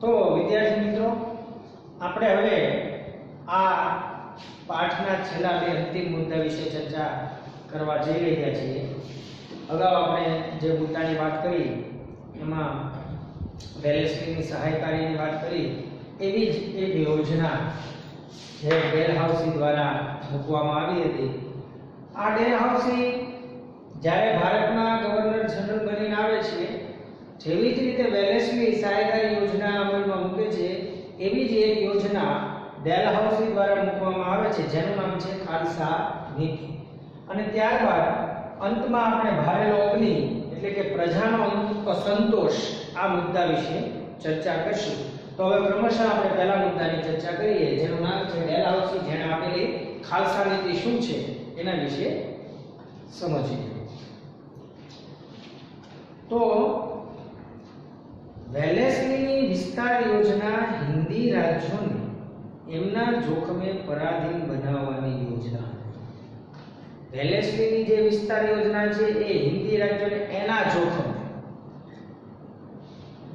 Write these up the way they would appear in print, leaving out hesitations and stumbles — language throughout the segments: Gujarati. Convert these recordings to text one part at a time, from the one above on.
તો વિદ્યાર્થી મિત્રો, આપણે હવે આ પાઠના છેલ્લા બે અંતિમ મુદ્દા વિશે ચર્ચા કરવા જઈ રહ્યા છીએ. અગાઉ આપણે જે મુદ્દાની વાત કરી એમાં વેલેસ્લીની સહાયકારીની વાત કરી, એવી જ એક યોજના જે ડેલહાઉસી દ્વારા મૂકવામાં આવી હતી. આ ડેલહાઉસી જ્યારે ભારતના ગવર્નર જનરલ બનીને આવે છે, જેવી જ રીતે વેલેસ્લી સહાયકારી યોજના અમલમાં મૂકે છે, એવી જ એક યોજના ડેલહાઉસી દ્વારા મૂકવામાં આવે છે, જેનું નામ છે ખાલસા નીતિ. અને ત્યારબાદ અંતમાં આપણે ભારેલો અગ્નિ એટલે કે પ્રજાનો સંતોષ આ મુદ્દા વિશે ચર્ચા કરીશું. તો હવે ક્રમશઃ આપણે પહેલા મુદ્દાની ચર્ચા કરીએ, જેનું નામ છે ડેલહાઉસી, જેણે આપેલી ખાલસા નીતિ શું છે એના વિશે સમજીએ. તો વેલેસ્લીની વિસ્તાર યોજના હિન્દી રાજ્યોને એમના જોખમે પરાધીન બનાવવાની યોજના. વેલેસ્લીની જે વિસ્તાર યોજના છે એ હિન્દી રાજ્યોને એના જોખમે,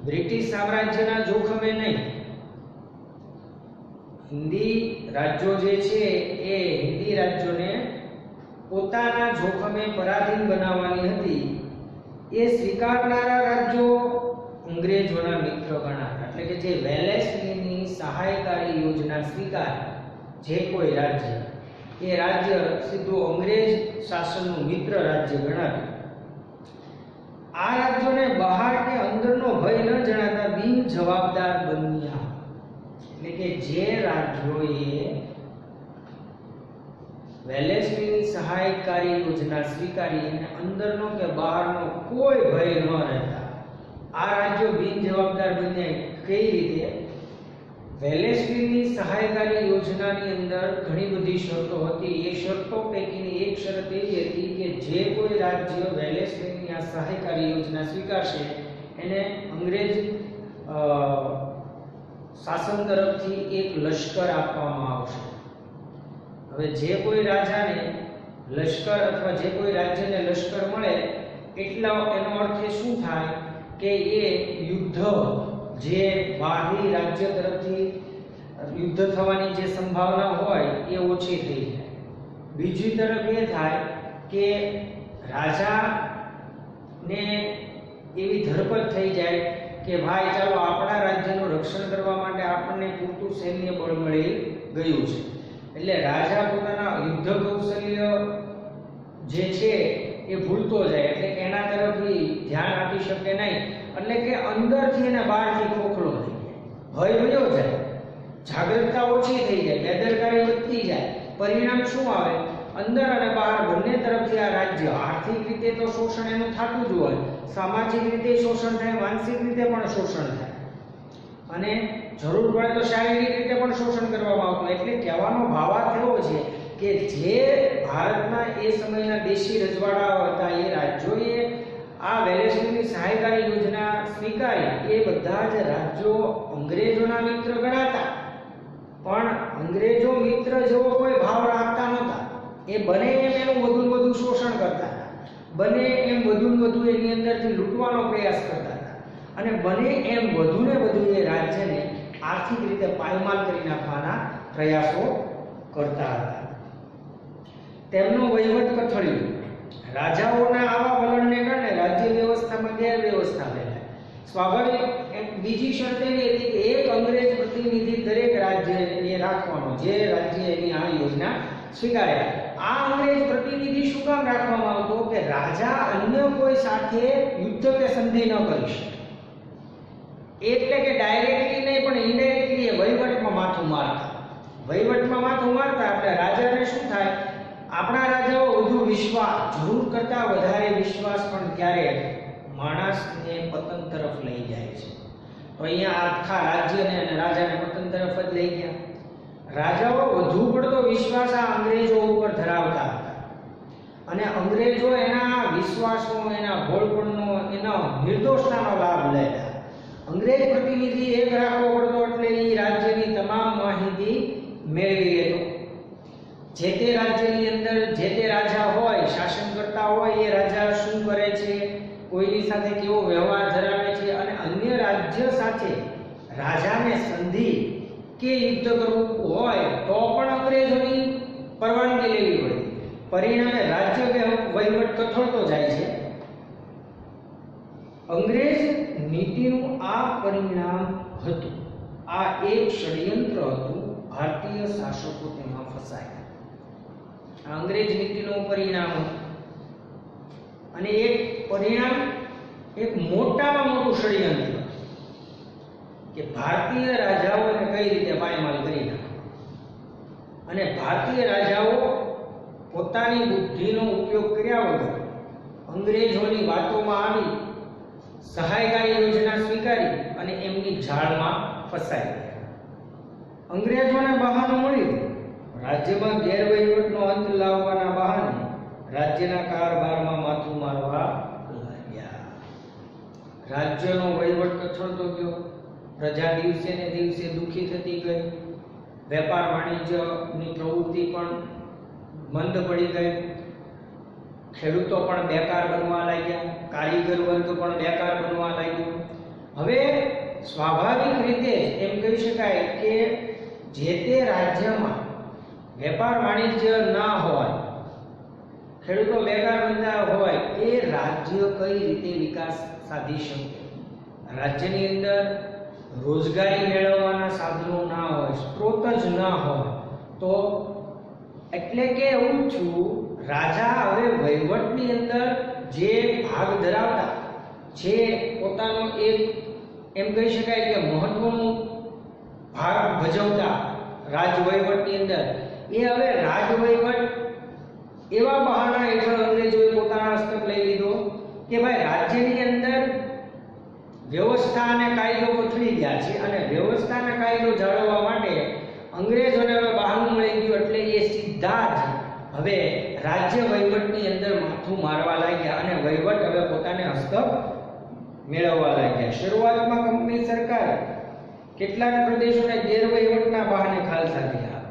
બ્રિટિશ સામ્રાજ્યના જોખમે નહીં, હિન્દી રાજ્યો જે છે એ હિન્દી રાજ્યોને પોતાના જોખમે પરાધીન બનાવવાની હતી. એ સ્વીકારનારા રાજ્યો અંગ્રેજોના મિત્ર ગણાતા. એટલે કે જે વેલેસ્લીની સહાયકારી યોજના સ્વીકાર જે કોઈ રાજ્ય, એ રાજ્ય સીધું અંગ્રેજ શાસનનું મિત્ર રાજ્ય ગણાતું. આ રાજ્યોને બહાર કે અંદરનો ભય ન જણાતા બિન જવાબદાર બન્યા. એટલે કે જે રાજ્યોએ વેલેસ્લીની સહાયકારી યોજના સ્વીકારી અને અંદરનો કે બહારનો કોઈ ભય ન રહેતા આ રાજ્યો બિન જવાબદાર બન્યા. કઈ રીતે? વેલેસ્લીની સહાયકારી યોજનાની અંદર ઘણી બધી શરતો હતી. એ શરતો પૈકીની એક શરત એવી હતી કે જે કોઈ રાજ્ય વેલેસ્લીની આ સહાયકારી યોજના સ્વીકારશે એને અંગ્રેજ શાસન તરફથી એક લશ્કર આપવામાં આવશે. હવે જે કોઈ રાજાને લશ્કર અથવા જે કોઈ રાજ્યને લશ્કર મળે એટલો એનો અર્થ એ શું થાય કે એ યુદ્ધ, જે બહારી રાજ્ય તરફથી યુદ્ધ થવાની જે સંભાવના હોય એ ઓછી થઈ જાય. બીજી તરફ એ થાય કે રાજાને એવી ધરપત થઈ જાય કે ભાઈ ચાલો આપણા રાજ્યનું રક્ષણ કરવા માટે આપણને પૂરતું સૈન્ય બળ મળી ગયું છે. એટલે રાજા પોતાના યુદ્ધ કૌશલ્ય જે છે એ ભૂલતો જાય, એટલે કે એના તરફથી ધ્યાન આપી શકે નહીં. એટલે કે અંદરથી અને બહારથી ખોખલો થઈ જાય, ભય વયો જાય, જાગૃતતા ઓછી થઈ જાય, બેદરકારી વધતી જાય. પરિણામ શું આવે? અંદર અને બહાર બંને તરફથી આ રાજ્ય આર્થિક રીતે તો શોષણ એનું થતું જ હોય, સામાજિક રીતે શોષણ થાય, માનસિક રીતે પણ શોષણ થાય, અને જરૂર પડે તો શારીરિક રીતે પણ શોષણ કરવામાં આવતું. એટલે કહેવાનો ભાવાર્થ એવો છે કે જે ભારતના એ સમયના દેશી રજવાડાઓ હતા એ રાજ્યોએ આ વેલેસ્લીની સહાયકારી યોજના સ્વીકારી. એ બધા જ રાજ્યો અંગ્રેજોના મિત્ર ગણાતા, પણ અંગ્રેજો મિત્ર જેવો કોઈ ભાવ રાખતા નહોતા. એ બને એમ એનું વધુ ને વધુ શોષણ કરતા હતા, બને એમ વધુ ને વધુ એની અંદરથી લૂંટવાનો પ્રયાસ કરતા હતા, અને બને એમ વધુ ને વધુ એ રાજ્યને આર્થિક રીતે પાયમાલ કરી નાખવાના પ્રયાસો કરતા હતા. તેમનો વહીવટ કથળ્યો. રાજાઓના આવા વલણને કારણે રાજ્ય વ્યવસ્થામાં ગેરવ્યવસ્થા ફેલાય. સ્વાભાવિક. બીજી શરત એવી હતી કે એક અંગ્રેજ પ્રતિનિધિ દરેક રાજ્યએ રાખવાનો, જે રાજ્ય એની આ યોજના સ્વીકારે. આ અંગ્રેજ પ્રતિનિધિ શું કામ રાખવામાં આવતો? કે રાજા અન્ય કોઈ સાથે યુદ્ધ કે સંધિ ન કરી શકે. એટલે કે ડાયરેક્ટલી નહીં પણ ઇનડાયરેક્ટલી વહીવટમાં માથું મારતા. વહીવટમાં માથું મારતા એટલે રાજાને શું થાય? આપણા રાજાઓ વધુ વિશ્વાસ, જરૂર કરતા વધારે વિશ્વાસ પણ ત્યારે માણસને પતન તરફ લઈ જાય છે. તો અહીંયા આખા રાજ્યને અને રાજાને પતન તરફ જ લઈ ગયા. રાજાઓ વધુ પડતો વિશ્વાસ આ અંગ્રેજો ઉપર ધરાવતા હતા, અને અંગ્રેજો એના વિશ્વાસનો, એના ભોળપણનો, એના નિર્દોષતાનો લાભ લેતા. અંગ્રેજ પ્રતિનિધિ એક રાખવો પડતો એટલે એ રાજ્યની તમામ માહિતી મેળવી લેતો. જે તે રાજ્યની અંદર જે તે રાજા હોય, શાસન કરતા હોય, એ રાજા શું કરે છે, કોઈની સાથે કેવો વ્યવહાર ધરાવે છે, અને અન્ય રાજ્ય સાથે રાજાને સંધિ કે યુદ્ધ કરવું હોય તો પણ અંગ્રેજોની પરવાનગી લેવી પડે. પરિણામે રાજ્ય વહીવટ કથળતો જાય છે. અંગ્રેજ નીતિનું આ પરિણામ હતું. આ એક ષડયંત્ર હતું. ભારતીય શાસકો તેમાં ફસાયા. આ અંગ્રેજ નીતિનું પરિણામ અને એક પરિણામ એક મોટામાં મોટું ષડયંત્ર કે ભારતીય રાજાઓને કઈ રીતે પાયમાલ કરી નાખે. અને ભારતીય રાજાઓ પોતાની બુદ્ધિનો ઉપયોગ કર્યા વગર અંગ્રેજોની વાતોમાં આવી સહાયકારી યોજના સ્વીકારી અને એમની જાળમાં ફસાઈ ગયા. અંગ્રેજોને બહાનું મળ્યું. રાજ્યમાં ગેરવહીવટનો અંત લાવવાના બહાને રાજ્યના કારભારમાં માથું મારવા લાગ્યા. રાજ્યનો વહીવટ કથળતો ગયો. પ્રજા દિવસે ને દિવસે દુઃખી થતી ગઈ. વેપાર વાણિજ્યની પ્રવૃત્તિ પણ મંદ પડી ગઈ. ખેડૂતો પણ બેકાર બનવા લાગ્યા. કારીગર વર્ગ પણ બેકાર બનવા લાગ્યો. હવે સ્વાભાવિક રીતે એમ કહી શકાય કે જે તે રાજ્યમાં વેપાર વાણિજ્ય ના હોય, ખેડૂતો બેકાર બનતા હોય, એ રાજ્ય કઈ રીતે વિકાસ સાધી શકે? રાજ્યની અંદર રોજગારી મેળવવાના સાધનો ના હોય, સ્ત્રોત જ ના હોય, તો એટલે કે એવું છું, રાજા હવે વહીવટની અંદર જે ભાગ ધરાવતા, જે પોતાનો એક એમ કહી શકાય કે મહત્વનો ભાગ ભજવતા રાજવહીવટની અંદર, એ હવે રાજવહીવટ એવા બહાના હેઠળ અંગ્રેજોએ પોતાના હસ્તક લઈ લીધો કે ભાઈ રાજ્યની અંદર વ્યવસ્થા અને કાયદો પથરી ગયા છે અને વ્યવસ્થા અને કાયદો જાળવવા માટે અંગ્રેજોને હવે બહાનું મળી ગયું એટલે એ સીધા જ હવે રાજ્ય વહીવટની અંદર માથું મારવા લાગ્યા અને વહીવટ હવે પોતાને હસ્તક મેળવવા લાગ્યા. શરૂઆતમાં કંપની સરકારે કેટલાક પ્રદેશોને ગેરવહીવટના બહાને ખાલસા કર્યા.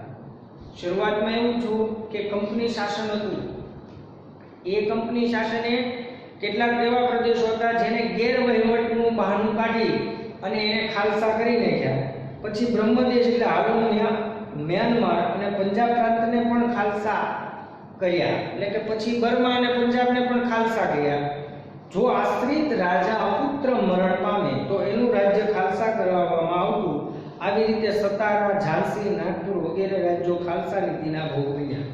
શરૂઆતમાં એવું છું કે કંપની શાસન હતું. એ કંપની શાસને કેટલાક એવા પ્રદેશો હતા જેને ગેરવહીવટનું બહાનું કાઢી અને એને ખાલસા કરી નાખ્યા. પછી બ્રહ્મદેશ એટલે હાલનું મ્યાનમાર અને પંજાબ પ્રાંતને પણ ખાલસા કર્યા. એટલે કે પછી બર્મા અને પંજાબને પણ ખાલસા કર્યા. જો આશ્રિત રાજા અપુત્ર મરણ પામે તો એનું રાજ્ય ખાલસા કરવામાં આવતું. આવી રીતે સતારા, ઝાંસી, નાગપુર વગેરે રાજ્યો ખાલસા નીતિના ભોગ બન્યા.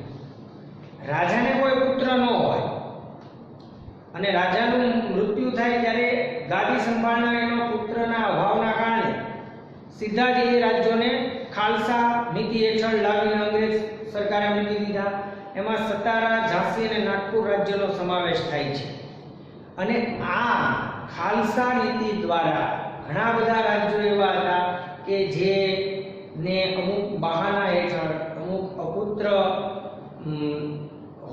રાજાને કોઈ પુત્ર ન હોય અને રાજાનું મૃત્યુ થાય ત્યારે ગાદી સંભાળનાર એનો પુત્રના અભાવના કારણે સીધા જ એ રાજ્યોને ખાલસા નીતિ હેઠળ લાવીને અંગ્રેજ સરકારે મૂકી દીધા. એમાં સતારા, ઝાંસી અને નાગપુર રાજ્યનો સમાવેશ થાય છે. અને આ ખાલસા નીતિ દ્વારા ઘણા બધા રાજ્યો એવા હતા કે જેને અમુક બહાના હેઠળ, અમુક અપુત્ર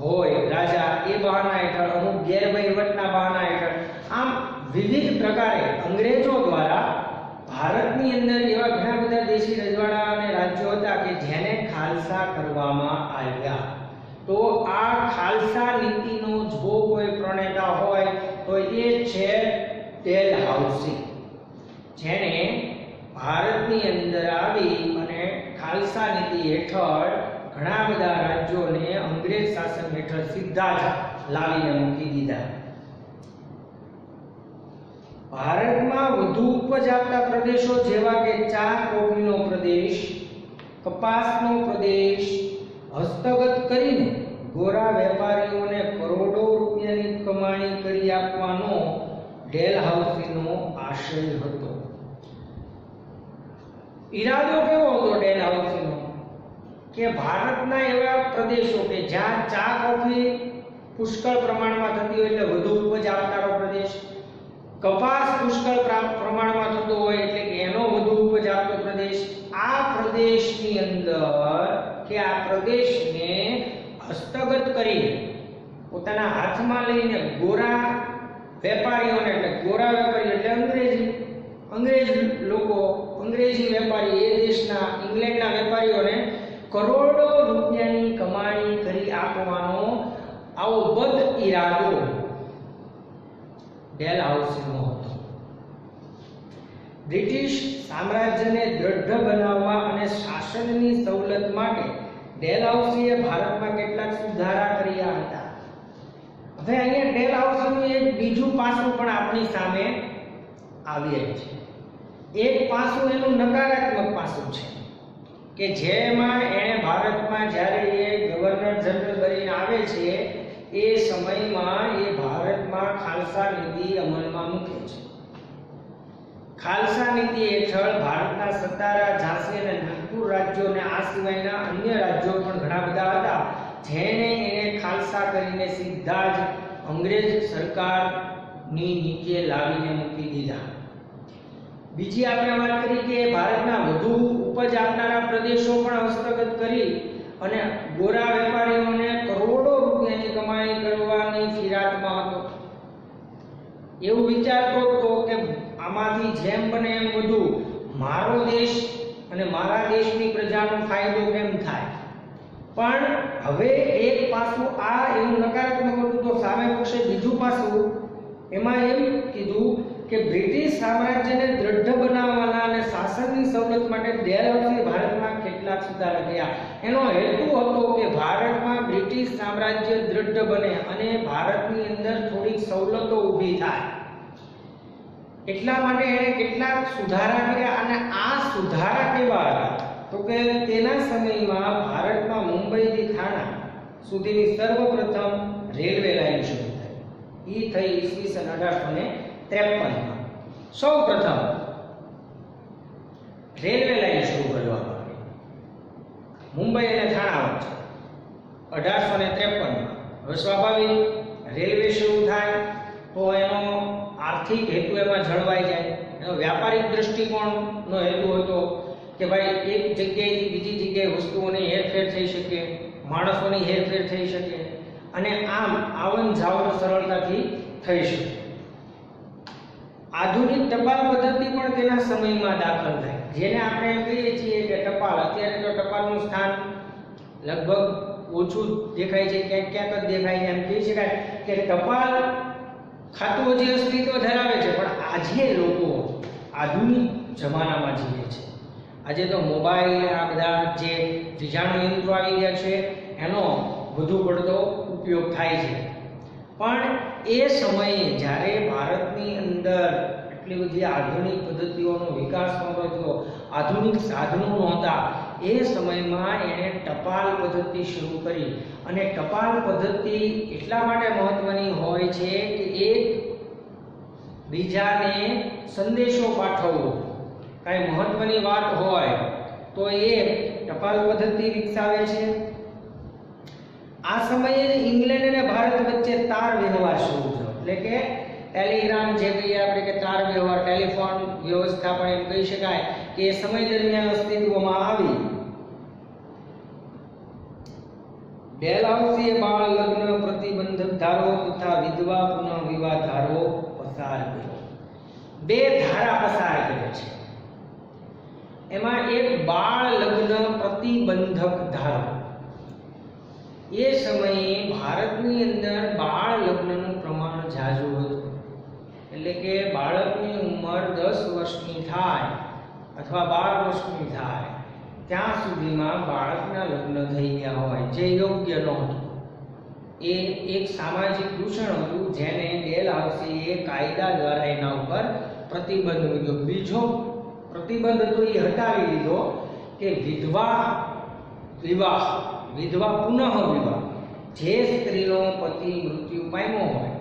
હોય રાજા એ બહાના હેઠળ, અમુક ગેરવહીવટના બહાના હેઠળ, આમ વિવિધ પ્રકારે અંગ્રેજો દ્વારા ભારતની અંદર એવા ઘણા બધા દેશી રજવાડા અને રાજ્યો હતા કે જેને ખાલસા કરવામાં આવ્યા. તો આ ખાલસા નીતિનો જો કોઈ પ્રણેતા હોય તો એ છે ડેલહાઉસી, જેણે ભારતની અંદર આવી અને ખાલસા નીતિ હેઠળ ઘણા બધા રાજ્યોને અંગ્રેજ શાસન હેઠળ સીધા જ લાવીને મૂકી દીધા. ભારતમાં વધુ ઉપજ આપતા પ્રદેશો જેવા કે ચા કોફીનો પ્રદેશ, કપાસનો પ્રદેશ હસ્તગત કરીને ગોરા વેપારીઓને કરોડો રૂપિયાની કમાણી કરી આપવાનો ડેલહાઉસીનો આશય હતો. ઈરાદો કેવો હતો ડેલહાઉસીનો કે ભારતના એવા પ્રદેશો કે જ્યાં ચા કોફી પુષ્કળ પ્રમાણમાં થતી હોય એટલે વધુ ઉપજ આપનારો પ્રદેશ, કપાસ પુષ્કળ પ્રમાણમાં થતો હોય એટલે કે એનો વધુ ઉપજ આપતો પ્રદેશ, આ પ્રદેશની અંદર કે આ પ્રદેશને હસ્તગત કરીને પોતાના હાથમાં લઈને ગોરા વેપારીઓને, એટલે ગોરા વેપારીઓ એટલે અંગ્રેજ લોકો, અંગ્રેજી વેપારી એ દેશના ઇંગ્લેન્ડના વેપારીઓને કરોડો રૂપિયાની કમાણી કરી આપવાનો આવો બદ ઈરાદો ડેલહાઉસીનો હતો. બ્રિટિશ સામ્રાજ્યને દ્રઢ બનાવવા અને શાસનની સવલત માટે ડેલહાઉસીએ ભારતમાં કેટલાક સુધારા કર્યા હતા. હવે અહીંયા ડેલહાઉસીનું એક બીજું પાસું પણ આપણી સામે આવે છે. એક પાસું એનું નકારાત્મક પાસું છે કે જેમાં એણે ભારતમાં જ્યારે એ ગવર્નર જનરલ બનીને આવે છે એ સમયમાં એ ભારતમાં ખાલસા નીતિ અમલમાં મૂકે છે. ખાલસા નીતિ હેઠળ ભારતના સતારા, ઝાંસી અને નાગપુર રાજ્યો અને આ સિવાયના અન્ય રાજ્યો પણ ઘણા બધા હતા જેને એને ખાલસા કરીને સીધા જ અંગ્રેજ સરકારની નીચે લાવીને મૂકી દીધા. બીજી આપણે વાત કરી કે ભારતના વધુ ઉપજ આપનારા પ્રદેશો પણ હસ્તગત કરી અને ગોરા વેપારીઓને કરોડો રૂપિયાની કમાણી કરવાની ફિરાકમાં હતો. એવું વિચારતો હતો કે આમાંથી જેમ બને એમ વધુ મારો દેશ અને મારા દેશની પ્રજાનો ફાયદો કેમ થાય. પણ હવે એક પાસું આ એવું નકારાત્મક હતું તો સામે પક્ષે બીજું પાસું એમાં એમ કીધું કે બ્રિટિશ સામ્રાજ્યને દ્રઢ બનાવવાના અને શાસનની સવલત માટે ડેલહાઉસીએ ભારતમાં કેટલાક સુધારા કર્યા. એનો હેતુ હતો કે ભારતમાં બ્રિટિશ સામ્રાજ્ય દ્રઢ બને અને ભારતની અંદર થોડીક સવલતો ઊભી થાય. એટલા માટે એણે કેટલાક સુધારા કર્યા અને આ સુધારા કેવા હતા તો કે તેના સમયમાં ભારતમાં મુંબઈથી થાણા સુધીની સર્વપ્રથમ રેલવે લાઈન શરૂ થઈ. ઈ થઈ ઈસવીસન 1853માં. સૌપ્રથમ રેલવે લાઈન શરૂ કરવામાં આવી મુંબઈ અને થાણા વચ્ચે 1853માં. હવે સ્વાભાવિક રેલવે શરૂ થાય તો એનો આર્થિક હેતુ એમાં જળવાઈ જાય. એનો વ્યાપારિક દૃષ્ટિકોણનો હેતુ હતો કે ભાઈ એક જગ્યાએથી બીજી જગ્યાએ વસ્તુઓની હેરફેર થઈ શકે, માણસોની હેરફેર થઈ શકે અને આમ આવન જાવન સરળતાથી થઈ શકે. આધુનિક ટપાલ પદ્ધતિ પણ તેના સમયમાં દાખલ થઈ, જેને આપણે એમ કહીએ છીએ કે ટપાલ. અત્યારે તો ટપાલનું સ્થાન લગભગ ઓછું દેખાય છે, ક્યાંક ક્યાંક જ દેખાય છે. એમ કહી શકાય કે ટપાલ ખાતું હજી અસ્તિત્વ ધરાવે છે, પણ આજે લોકો આધુનિક જમાનામાં જીવે છે. આજે તો મોબાઈલ, આ બધા જે વીજાણુ યંત્રો આવી ગયા છે એનો વધુ પડતો ઉપયોગ થાય છે. પણ એ સમયે જ્યારે ભારતની અંદર એટલી બધી આધુનિક પદ્ધતિઓનો વિકાસ નહોતો થયો, આધુનિક સાધનો નહોતા, એ સમયમાં એણે ટપાલ પદ્ધતિ શરૂ કરી. અને ટપાલ પદ્ધતિ એટલા માટે મહત્વની હોય છે કે એક બીજાને સંદેશો પાઠવવો, કાંઈ મહત્વની વાત હોય તો એ ટપાલ પદ્ધતિ વિકસાવે છે. આ સમયે ઇંગ્લેન્ડ અને ભારત વચ્ચે તાર વ્યવહાર શરૂ થયો, એટલે કે ટેલિગ્રામ જે કહીએ આપણે કે તાર વ્યવહાર, ટેલિફોન વ્યવસ્થા પણ એમ કહી શકાય કે એ સમય દરમિયાન અસ્તિત્વમાં આવી. ડેલહાઉસીએ બાળ લગ્ન પ્રતિબંધક ધારો તથા વિધવા પુનઃ વિવાહ ધારો પસાર કર્યો. બે ધારા પસાર કરે છે. એમાં એક બાળ લગ્ન પ્રતિબંધક ધારો. એ સમયે ભારતની અંદર બાળ લગ્નનું પ્રમાણ ઝાઝુ હતું. એટલે કે બાળકની ઉંમર 10 વર્ષની થાય અથવા 12 વર્ષની થાય ત્યાં સુધીમાં બાળકના લગ્ન થઈ ગયા હોય, જે યોગ્ય નહોતું. એ એક સામાજિક દૂષણ હતું જેને ડેલહાઉસીએ કાયદા દ્વારા એના ઉપર પ્રતિબંધ મૂક્યો. બીજો પ્રતિબંધ હતો એ હટાવી લીધો કે વિધવા વિવાહ, વિધવા પુનઃ વિવાહ. જે સ્ત્રીનો પતિ મૃત્યુ પામ્યો હોય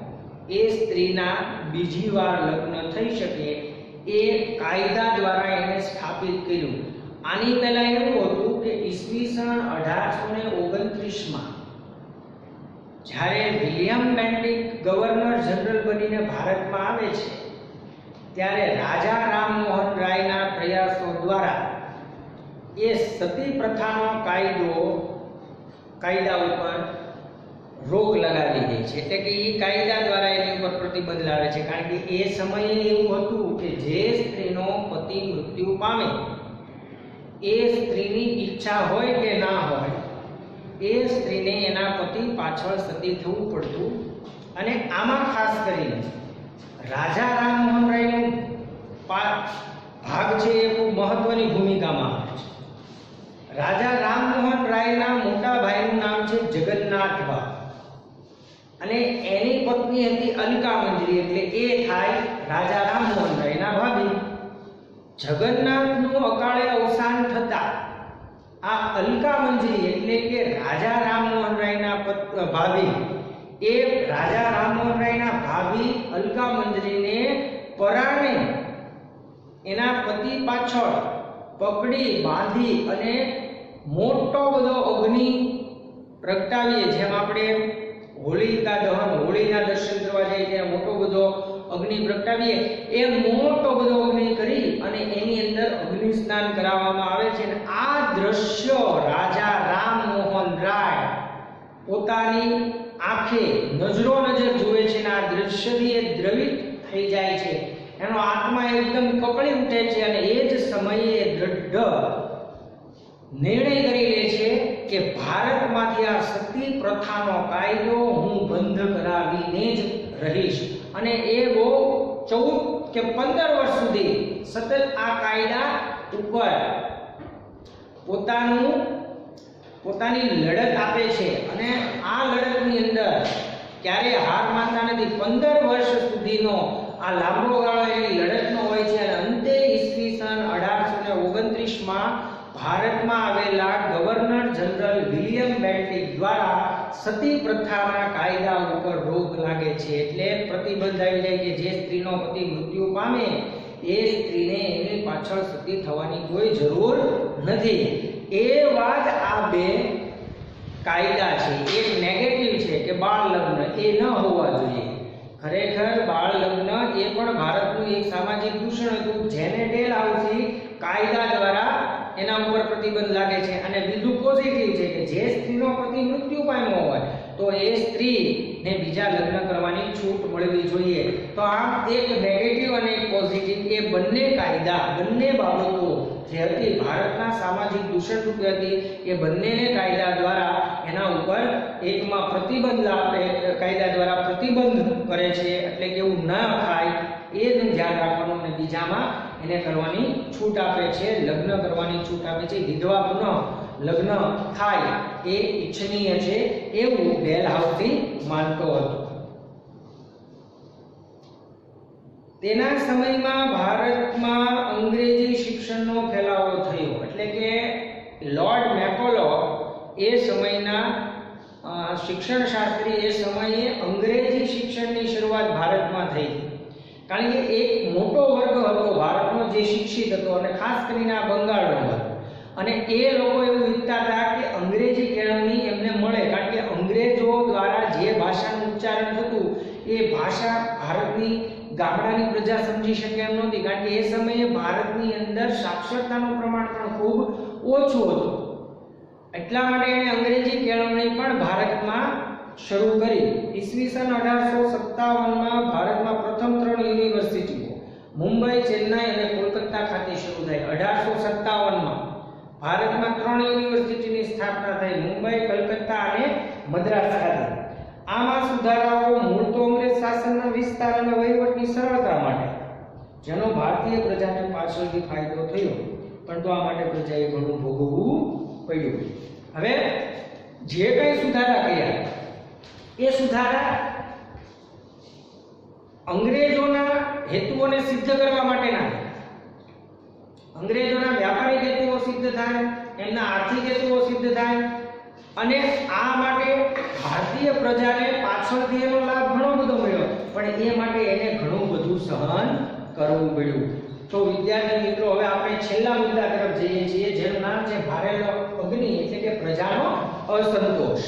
એ સ્ત્રીના બીજી વાર લગ્ન થઈ શકે એ કાયદા દ્વારા એને સ્થાપિત કર્યું. આની પહેલા એવું હતું કે ઈસવીસન 1829માં જ્યારે વિલિયમ બેન્ટિક ગવર્નર જનરલ બનીને ભારતમાં આવે છે ત્યારે રાજા રામમોહન રાયના પ્રયાસો દ્વારા એ સતી પ્રથાનો કાયદા ઉપર રોક લગાવી દે છે. એટલે કે એ કાયદા દ્વારા એની ઉપર પ્રતિબંધ લાવે છે, કારણ કે એ સમયે એવું હતું કે જે સ્ત્રીનો પતિ મૃત્યુ પામે એ સ્ત્રીની ઈચ્છા હોય કે ના હોય એ સ્ત્રીને એના પતિ પાછળ સતી થવું પડતું. અને આમાં ખાસ કરીને રાજા રામમોહન રાયનું ભાગ છે એ ખૂબ મહત્વની ભૂમિકામાં આવે છે. રાજા રામમોહન રાયના મોટા ભાઈનું નામ છે જગન્નાથ બા અને એની પત્ની હતી અલકા મંજરી, એટલે એ થાય રાજા રામમોહન રાયના ભાભી. જગન્નાથનું અકાળે અવસાન થતા આ અલકા મંજરી એટલે કે રાજા રામમોહન રાયના ભાભી, એ રાજા રામમોહન રાયના ભાભી અલકા મંજરીને પરાણે એના પતિ પાછળ પકડી બાંધી અને મોટો બધો અગ્નિ પ્રગટાવીએ, જેમ આપણે હોલિકા દહન, હોળીના દર્શન કરવા જઈએ ત્યારે મોટો બધો અગ્નિ પ્રગટાવીએ, એ મોટો બધો અગ્નિ કરી અને એની અંદર અગ્નિ સ્નાન કરાવવામાં આવે છે. અને આ દ્રશ્ય રાજા રામમોહન રાય પોતાની આંખે નજરો નજર જુએ છે અને આ દ્રશ્યથી એ દ્રવિત થઈ જાય છે, એનો આત્મા એકદમ કકળી ઉઠે છે અને એ જ સમયે દ્રઢ નિર્ણય કરી લે છે કે ભારતમાંથી આ સતી પ્રથાનો કાયદો હું બંધ કરાવીને જ રહીશ. અને એ બહુ 14 કે 15 વર્ષ સુધી સતત આ કાયદા ઉપર પોતાની લડત આપે છે અને આ લડતની અંદર ક્યારેય હાર માનતા નથી. 15 વર્ષ સુધીનો આ લાંબો ગાળો એની લડતનો હોય છે અને અંતે ઈસવીસન 1829માં ભારતમાં આવેલા ગવર્નર જનરલ વિલિયમ બેન્ટિક દ્વારા સતી પ્રથાના કાયદા ઉપર રોક લાગે છે. એટલે પ્રતિબંધ આવી જાય કે જે સ્ત્રીનો પતિ મૃત્યુ પામે એ સ્ત્રીને એની પાછળ સતી થવાની કોઈ જરૂર નથી. એવા જ આ બે કાયદા છે. એક નેગેટિવ છે કે બાળ લગ્ન એ ન હોવા જોઈએ. ખરેખર બાળ લગ્ન એ પણ ભારતનું એક સામાજિક દૂષણ હતું, જેને ડેલહાઉસી કાયદા દ્વારા એના ઉપર પ્રતિબંધ લાગે છે. અને બીજું પોઝિટિવ છે કે જે સ્ત્રીનો પતિ મૃત્યુ પામ્યો હોય તો એ સ્ત્રીને બીજા લગ્ન કરવાની છૂટ મળવી જોઈએ. તો આ એક નેગેટિવ અને એક પોઝિટિવ, એ બંને કાયદા, બંને બાબતો જે હતી ભારતના સામાજિક દૂષણ રૂપે હતી, એ બંનેને કાયદા દ્વારા એના ઉપર એકમાં પ્રતિબંધ આપે, કાયદા દ્વારા પ્રતિબંધ કરે છે એટલે કે એવું ન થાય એનું ધ્યાન રાખવાનું, અને બીજામાં એને કરવાની છૂટ આપે છે, લગ્ન કરવાની છૂટ આપે છે. વિધવા પુનઃ લગ્ન થાય એ ઈચ્છનીય છે એવું ડેલહાઉસી માનતો હતો. તેના સમયમાં ભારતમાં અંગ્રેજી શિક્ષણનો ફેલાવો થયો, એટલે કે લોર્ડ મેકોલો એ સમયના શિક્ષણ શાસ્ત્રી, એ સમયે અંગ્રેજી શિક્ષણની શરૂઆત ભારતમાં થઈ. કારણ કે એક મોટો વર્ગ હતો ભારતનો જે શિક્ષિત હતો, અને ખાસ કરીને આ બંગાળનો, અને એ લોકો એવું ઈચ્છતા હતા કે અંગ્રેજી કેળવણી એમને મળે, કારણ કે અંગ્રેજો દ્વારા જે ભાષાનું ઉચ્ચારણ થતું એ ભાષા ભારતની ગામડાની પ્રજા સમજી શકે એમ નહોતી, કારણ કે એ સમયે ભારતની અંદર સાક્ષરતાનું પ્રમાણ પણ ખૂબ ઓછું હતું. એટલા માટે એણે અંગ્રેજી કેળવણી પણ ભારતમાં શરૂ કરી. ઈસવીસન 1857માં ભારતમાં પ્રથમ 3 યુનિવર્સિટીઓ મુંબઈ, ચેન્નાઈ અને કોલકાતા ખાતે શરૂ થઈ. 1857માં ભારતમાં 3 યુનિવર્સિટીની સ્થાપના થઈ, મુંબઈ, કલકત્તા અને મદ્રાસ ખાતે. આમાં સુધારાઓ મૂળ તો અંગ્રેજ શાસનના વિસ્તાર અને વહીવટની સરળતા માટે, જેનો ભારતીય પ્રજાને પાછળથી ફાયદો થયો, પરંતુ આ માટે પ્રજાએ ઘણું ભોગવવું પડ્યું. હવે જે કંઈ સુધારા કર્યા એ સુધારા અંગ્રેજોના હેતુઓને સિદ્ધ કરવા માટેના, અંગ્રેજોના વ્યાપારિક હેતુઓ સિદ્ધ થાય, એમના આર્થિક હેતુઓ સિદ્ધ થાય, અને આ માટે ભારતીય પ્રજાને પાછળથી એનો લાભ ઘણો બધો મળ્યો, પણ એ માટે એને ઘણું બધું સહન કરવું પડ્યું. તો વિદ્યાર્થી મિત્રો, હવે આપણે છેલ્લા મુદ્દા તરફ જઈએ છીએ, જેનું નામ છે ભારેલો અગ્નિ, એટલે કે પ્રજાનો અસંતોષ.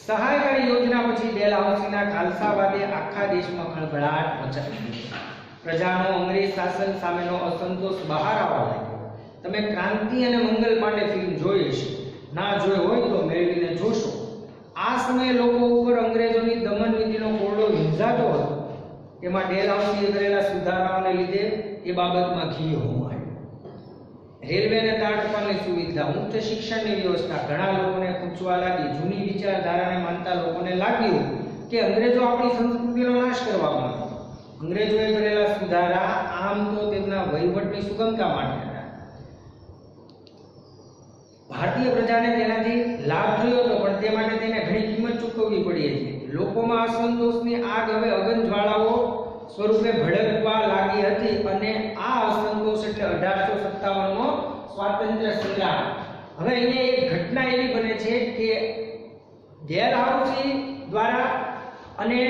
સહાયકારી યોજના પછી ડેલહાઉસીના ખાલસાવાદે આખા દેશમાં ખળભળાટ મચાવી. પ્રજાનો અંગ્રેજ શાસન સામેનો અસંતોષ બહાર આવવા લાગ્યો. તમે ક્રાંતિ અને મંગલ પાંડે ફિલ્મ જોઈ છે, ના જોઈ હોય તો મેળવીને જોશો. આ સમયે લોકો ઉપર અંગ્રેજોની દમન નીતિનો કોરડો હિંજાતો હતો. એમાં ડેલહાઉસીએ કરેલા સુધારાઓને લીધે એ બાબતમાં ઘી હોમાયું. રેલવે અને તાર ટપાલની સુવિધા, ઉચ્ચ શિક્ષણની વ્યવસ્થા ઘણા લોકોને પૂછવા લાગી. જૂની વિચારધારાને માનતા લોકોને લાગ્યું કે અંગ્રેજો આપણી સંસ્કૃતિનો નાશ કરવા માંગે. અંગ્રેજોએ કરેલા સુધારા આમ તો તેમના વહીવટની સુગમતા માટે હતા. ભારતીય પ્રજાને તેનાથી લાભ થયો હતો, પણ તે માટે તેને ઘણી કિંમત ચૂકવવી પડી હતી. લોકોમાં અસંતોષની આગ હવે અગનજ્વાળાઓ સ્વરૂપે ભડકવા લાગી હતી અને આ અસંતોષ એટલે 1857 નો સ્વાતંત્ર્ય સંગ્રામ. હવે અહીંયા એક ઘટના એવી બને છે કે ડેલહાઉસી દ્વારા અને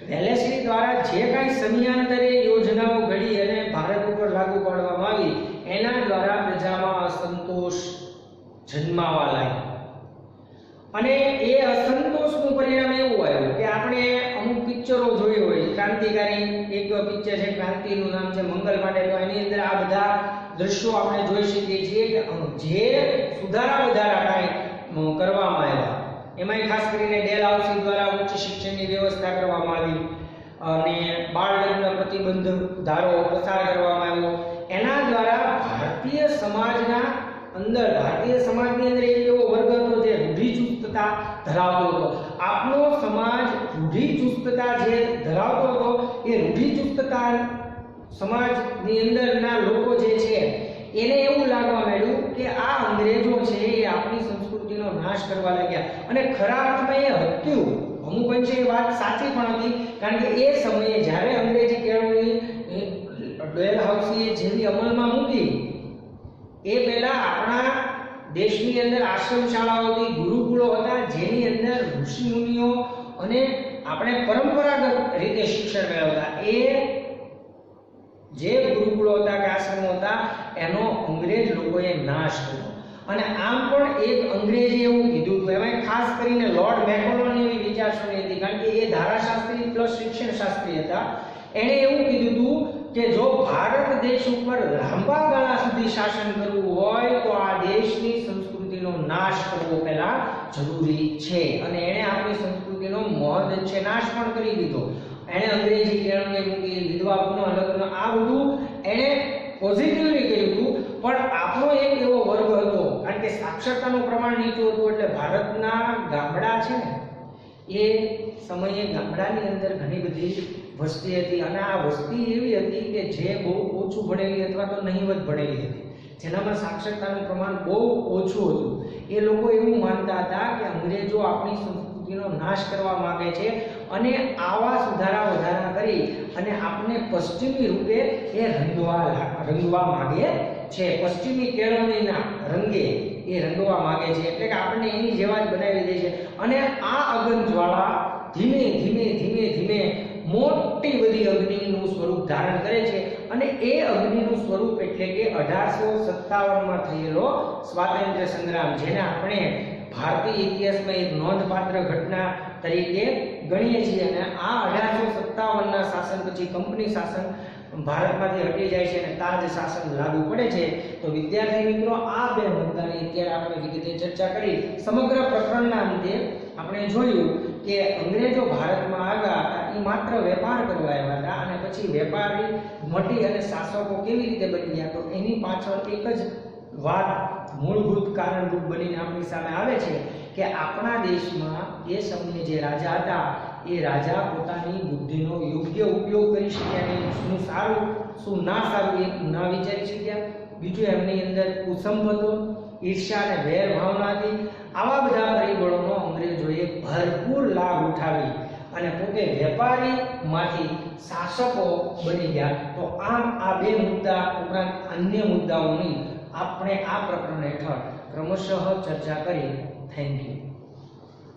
વેલેસ્લી દ્વારા જે કાંઈ સમયાંતરે યોજનાઓ ઘડી અને ભારત ઉપર લાગુ પાડવામાં આવી, એના દ્વારા પ્રજામાં અસંતોષ જન્માવા લાગ્યો. અને એ અસંતોષનું પરિણામ એવું આવ્યું કે આપણે અમુક પિક્ચરો જોઈ હોય, ક્રાંતિકારી એક પિક્ચર છે, ક્રાંતિનું નામ છે મંગલ માટે, તો એની અંદર આ બધા દ્રશ્યો આપણે જોઈ શકીએ છીએ કે જે સુધારા વધારા કાંઈ કરવામાં આવ્યા. એમાંય ખાસ કરીને ડેલહાઉસી દ્વારા ઉચ્ચ શિક્ષણની વ્યવસ્થા કરવામાં આવી અને બાળ લગ્ન પ્રતિબંધ ધારો પસાર કરવામાં આવ્યો. એના દ્વારા ભારતીય સમાજની અંદર એક એવો વર્ગ હતો જે રૂઢિચુસ્તતા ધરાવતો હતો. આપણો સમાજ રૂઢિચુસ્તતા જે ધરાવતો હતો, એ રૂઢિચુસ્તતા સમાજની અંદરના લોકો જે છે એને એવું લાગવા માંડ્યું કે આ અંગ્રેજો છે એ આપણી સંસ્કૃતિનો નાશ કરવા લાગ્યા. અને ખરા અર્થમાં એ હતું, અમુક અંશે એ વાત સાચી પણ હતી, કારણ કે એ સમયે જ્યારે અંગ્રેજી કેળવણી ડેલહાઉસીએ જેવી અમલમાં મૂકી, એ પહેલા આપણા દેશની અંદર આશ્રમ શાળાઓ હતી, ગુરુકુળો હતા, જેની અંદર ઋષિ મુનિઓ અને આપણે પરંપરાગત રીતે શિક્ષણ મેળવતા. એ જે ગુરુકુળો હતા કે આશ્રમો હતા, એનો અંગ્રેજ લોકોએ નાશ કર્યો. અને આમ પણ એક અંગ્રેજે એવું કીધું હતું, એમાં ખાસ કરીને લોર્ડ મેકોલોની એવી વિચારસરણી હતી, કારણ કે એ ધારાશાસ્ત્રી પ્લસ શિક્ષણ શાસ્ત્રી હતા. એણે એવું કીધું હતું કે જો ભારત દેશ ઉપર લાંબા ગાળા સુધી શાસન કરવું હોય તો આ દેશની સંસ્કૃતિનો નાશ કરવો પહેલા જરૂરી છે. અને એણે આપણી સંસ્કૃતિનો મહદઅંશે નાશ પણ કરી દીધો. એણે અંગ્રેજી કેળવણી મૂકી, વિધવા પુનઃ લગ્ન, આ બધું એણે પોઝિટિવલી કર્યું હતું. પણ આપણો એક એવો વર્ગ હતો, કારણ કે સાક્ષરતાનું પ્રમાણ નીચું હતું, એટલે ભારતના ગામડા છે ને, એ સમયે ગામડાની અંદર ઘણી બધી વસ્તી હતી. અને આ વસ્તી એવી હતી કે જે બહુ ઓછું ભણેલી અથવા તો નહીવત ભણેલી હતી, જેનામાં સાક્ષરતાનું પ્રમાણ બહુ ઓછું હતું. એ લોકો એવું માનતા હતા કે અંગ્રેજો આપણી સંસ્કૃતિનો નાશ કરવા માંગે છે અને આવા સુધારા વધારા કરી અને આપણે પશ્ચિમી રૂપે એ રંગવા માંગે છે. પશ્ચિમી કેળવણીના રંગે એ રંગવા માંગે છે, એટલે કે આપણને એની જેવા જ બનાવી દે છે. અને આ અગનજ્વાળા ધીમે ધીમે મોટી બધી અગ્નિનું સ્વરૂપ ધારણ કરે છે. અને એ અગ્નિનું સ્વરૂપ એટલે કે 1857માં થયેલો સ્વાતંત્ર્ય સંગ્રામ, જેને આપણે ભારતીય ઇતિહાસમાં એક નોંધપાત્ર ઘટના તરીકે ગણીએ છીએ. અને આ 1857ના શાસન પછી કંપની શાસન ભારતમાંથી હટી જાય છે અને તાજ શાસન લાગુ પડે છે. તો વિદ્યાર્થી મિત્રો, આ બે મુદ્દાની અત્યારે આપણે વિગતે ચર્ચા કરી. સમગ્ર પ્રકરણના અંતે આપણે જોયું કે અંગ્રેજો ભારતમાં આવ્યા હતા, એ માત્ર વેપાર કરવા આવ્યા હતા, અને પછી વેપારી મટી અને શાસકો કેવી રીતે બની ગયા, તો એની પાછળ એક જ વાત મૂળભૂત કારણરૂપ બનીને આપણી સામે આવે છે કે આપણા દેશમાં એ સમયે જે રાજા હતા, એ રાજા પોતાની બુદ્ધિનો યોગ્ય ઉપયોગ કરી શક્યા નહીં. શું સારું શું ના સારું એ ના વિચારી શક્યા. બીજું, એમની અંદર કુસંભ હતો, ઈર્ષ્યા અને વેર ભાવના હતી. આવા બધા પરિબળોનો અંગ્રેજોએ ભરપૂર લાભ ઉઠાવી અને પોતે વેપારીમાંથી શાસકો બની ગયા. તો આમ આ બે મુદ્દા ઉપરાંત અન્ય મુદ્દાઓની આપણે આ પ્રકરણ હેઠળ ક્રમશઃ ચર્ચા કરી. Thank you.